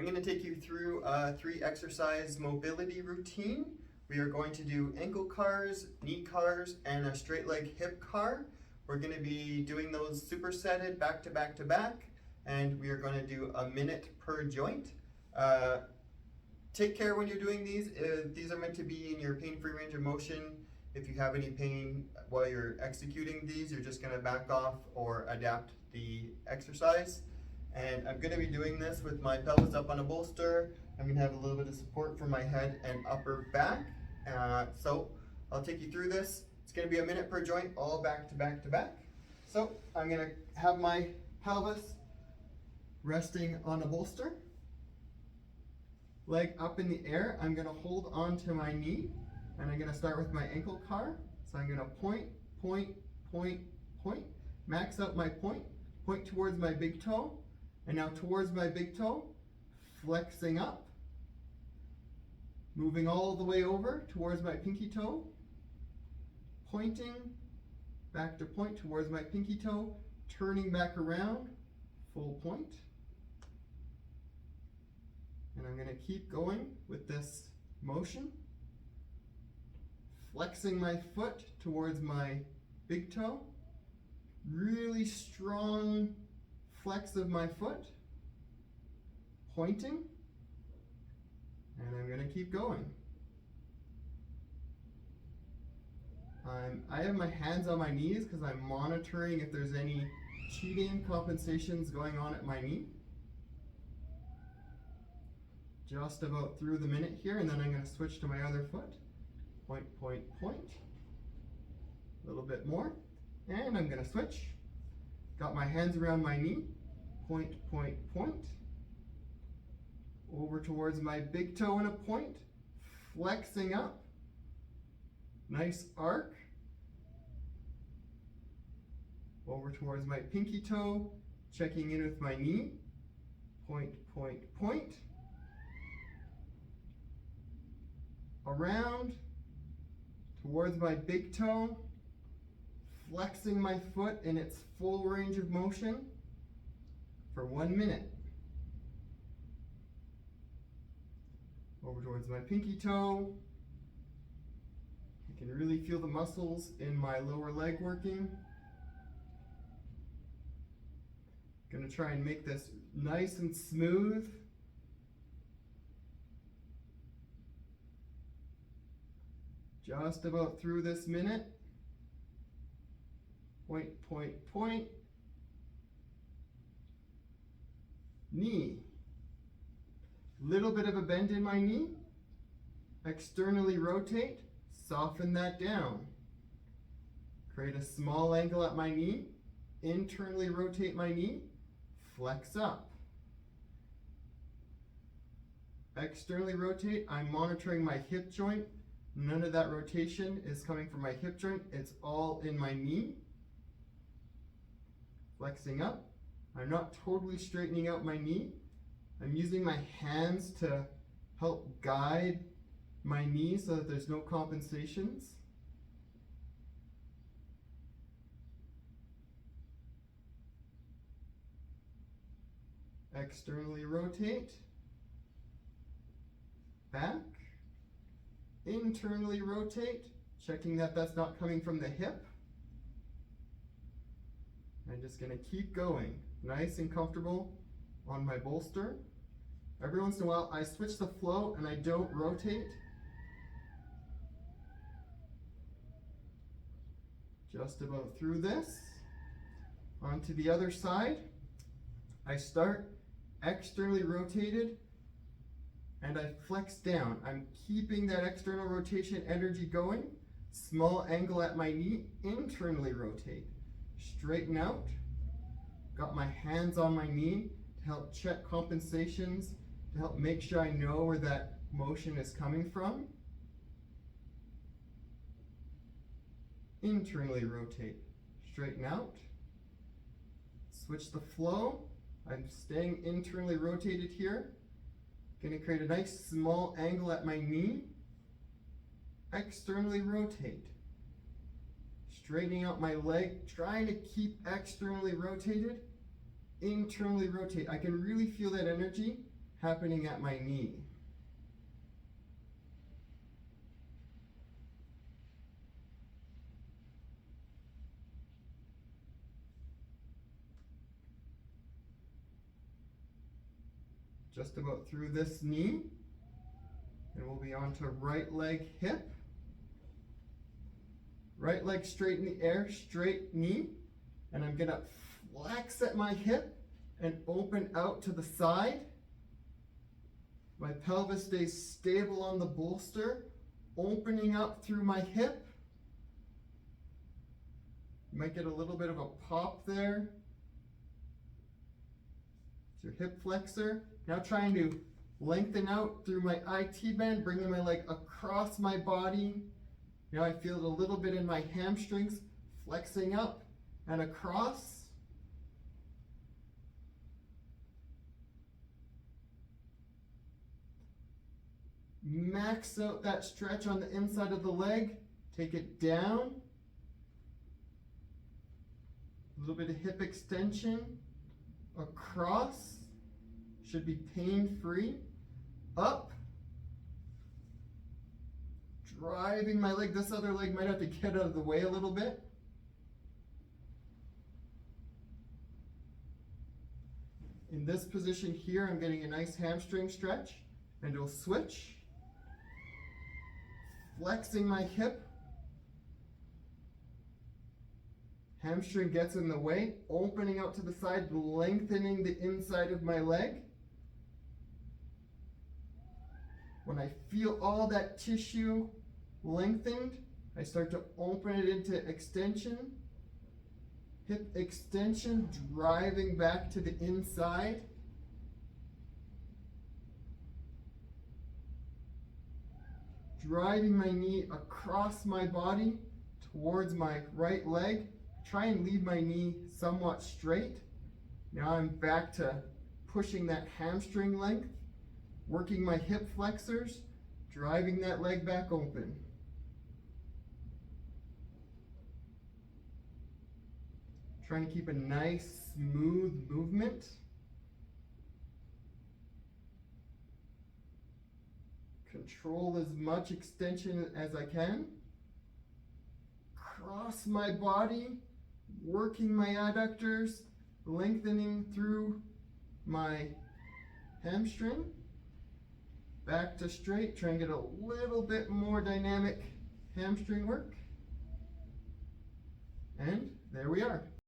I'm going to take you through a 3-exercise mobility routine. We are going to do ankle cars, knee cars, and a straight leg hip car. We're going to be doing those supersetted back to back to back, and we are going to do a minute per joint. Take care when you're doing these. These are meant to be in your pain-free range of motion. If you have any pain while you're executing these, you're just going to back off or adapt the exercise. And I'm going to be doing this with my pelvis up on a bolster. I'm going to have a little bit of support for my head and upper back. So I'll take you through this. It's going to be a minute per joint, all back to back to back. So I'm going to have my pelvis resting on a bolster. Leg up in the air. I'm going to hold on to my knee, and I'm going to start with my ankle car. So I'm going to point, point, point, point. Max out my point. Point towards my big toe. And now towards my big toe, flexing up, moving all the way over towards my pinky toe, pointing, back to point towards my pinky toe, turning back around, full point. And I'm going to keep going with this motion, flexing my foot towards my big toe, really strong flex of my foot, pointing, and I'm going to keep going. I have my hands on my knees because I'm monitoring if there's any cheating compensations going on at my knee. Just about through the minute here, and then I'm going to switch to my other foot. Point, point, point. A little bit more, and I'm going to switch. Got my hands around my knee, point, point, point. Over towards my big toe and a point, flexing up. Nice arc. Over towards my pinky toe, checking in with my knee, point, point, point. Around, towards my big toe, flexing my foot in its full range of motion for 1 minute. Over towards my pinky toe. I can really feel the muscles in my lower leg working. Gonna try and make this nice and smooth. Just about through this minute. Point, point, point. Knee. Little bit of a bend in my knee. Externally rotate, soften that down. Create a small angle at my knee. Internally rotate my knee, flex up. Externally rotate, I'm monitoring my hip joint. None of that rotation is coming from my hip joint, it's all in my knee. Flexing up. I'm not totally straightening out my knee. I'm using my hands to help guide my knee so that there's no compensations. Externally rotate. Back. Internally rotate, checking that that's not coming from the hip. I'm just going to keep going, nice and comfortable on my bolster. Every once in a while I switch the flow and I don't rotate. Just about through this. Onto the other side. I start externally rotated and I flex down. I'm keeping that external rotation energy going. Small angle at my knee, internally rotate. Straighten out. Got my hands on my knee to help check compensations, to help make sure I know where that motion is coming from. Internally rotate. Straighten out. Switch the flow. I'm staying internally rotated here. Going to create a nice small angle at my knee. Externally rotate. Straightening out my leg, trying to keep externally rotated. Internally rotate. I can really feel that energy happening at my knee. Just about through this knee, and we'll be on to right leg hip. Right leg straight in the air, straight knee, and I'm gonna flex at my hip and open out to the side. My pelvis stays stable on the bolster, opening up through my hip. You might get a little bit of a pop there. It's your hip flexor. Now trying to lengthen out through my IT band, bringing my leg across my body. Now I feel it a little bit in my hamstrings, flexing up and across. Max out that stretch on the inside of the leg. Take it down. A little bit of hip extension. Across. Should be pain-free. Up. Driving my leg. This other leg might have to get out of the way a little bit. In this position here, I'm getting a nice hamstring stretch. And we'll switch. Flexing my hip. Hamstring gets in the way, opening out to the side, lengthening the inside of my leg. When I feel all that tissue lengthened, I start to open it into extension. Hip extension, driving back to the inside. Driving my knee across my body towards my right leg. Try and leave my knee somewhat straight. Now I'm back to pushing that hamstring length, working my hip flexors, driving that leg back open. Trying to keep a nice, smooth movement. Control as much extension as I can. Cross my body, working my adductors, lengthening through my hamstring. Back to straight, try and get a little bit more dynamic hamstring work. And there we are.